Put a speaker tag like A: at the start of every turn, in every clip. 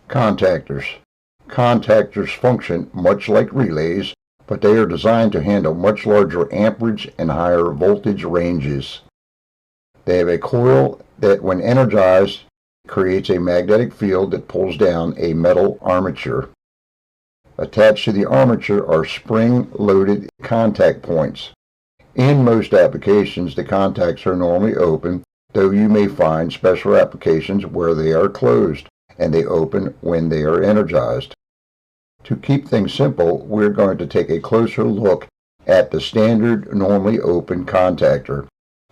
A: Contactors. Contactors function much like relays, but they are designed to handle much larger amperage and higher voltage ranges. They have a coil that, when energized, creates a magnetic field that pulls down a metal armature. Attached to the armature are spring-loaded contact points. In most applications, the contacts are normally open, though you may find special applications where they are closed and they open when they are energized. To keep things simple, we're going to take a closer look at the standard normally open contactor.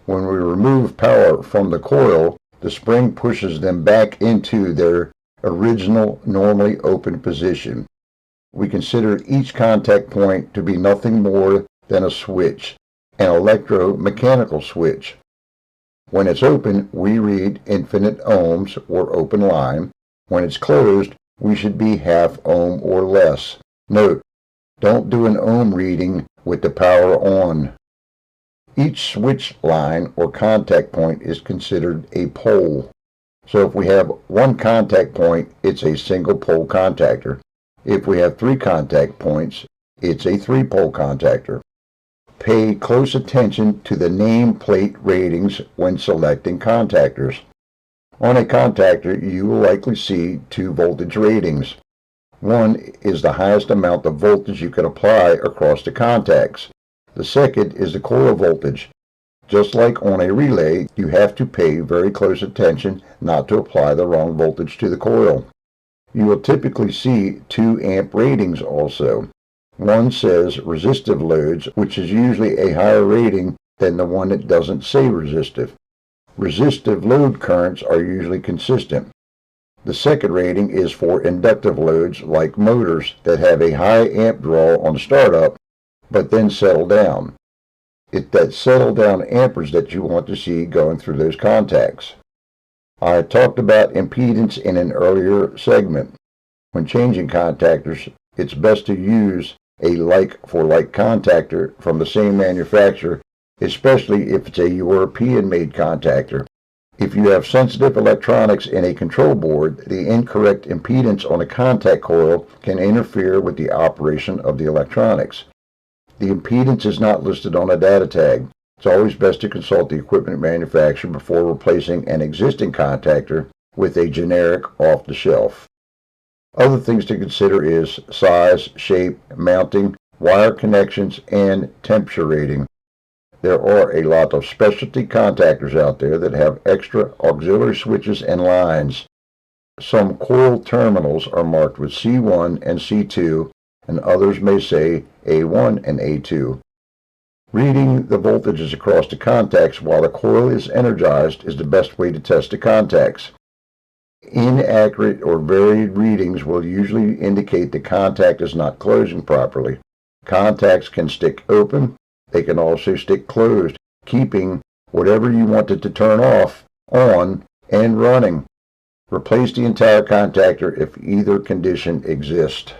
A: When we remove power from the coil, the spring pushes them back into their original normally open position. We consider each contact point to be nothing more than a switch, an electromechanical switch. When it's open, we read infinite ohms or open line. When it's closed, we should be half ohm or less. Note, don't do an ohm reading with the power on. Each switch line or contact point is considered a pole. So if we have one contact point, it's a single pole contactor. If we have 3 contact points, it's a 3-pole contactor. Pay close attention to the nameplate ratings when selecting contactors. On a contactor, you will likely see 2 voltage ratings. One is the highest amount of voltage you can apply across the contacts. The second is the coil voltage. Just like on a relay, you have to pay very close attention not to apply the wrong voltage to the coil. You will typically see 2 amp ratings also. One says resistive loads, which is usually a higher rating than the one that doesn't say resistive. Resistive load currents are usually consistent. The second rating is for inductive loads like motors that have a high amp draw on startup, but then settle down. It's that settle down amperage that you want to see going through those contacts. I talked about impedance in an earlier segment. When changing contactors, it's best to use a like-for-like contactor from the same manufacturer, especially if it's a European-made contactor. If you have sensitive electronics in a control board, the incorrect impedance on a contact coil can interfere with the operation of the electronics. The impedance is not listed on a data tag. It's always best to consult the equipment manufacturer before replacing an existing contactor with a generic off-the-shelf. Other things to consider is size, shape, mounting, wire connections, and temperature rating. There are a lot of specialty contactors out there that have extra auxiliary switches and lines. Some coil terminals are marked with C1 and C2, and others may say A1 and A2. Reading the voltages across the contacts while the coil is energized is the best way to test the contacts. Inaccurate or varied readings will usually indicate the contact is not closing properly. Contacts can stick open. They can also stick closed, keeping whatever you wanted to turn off on and running. Replace the entire contactor if either condition exists.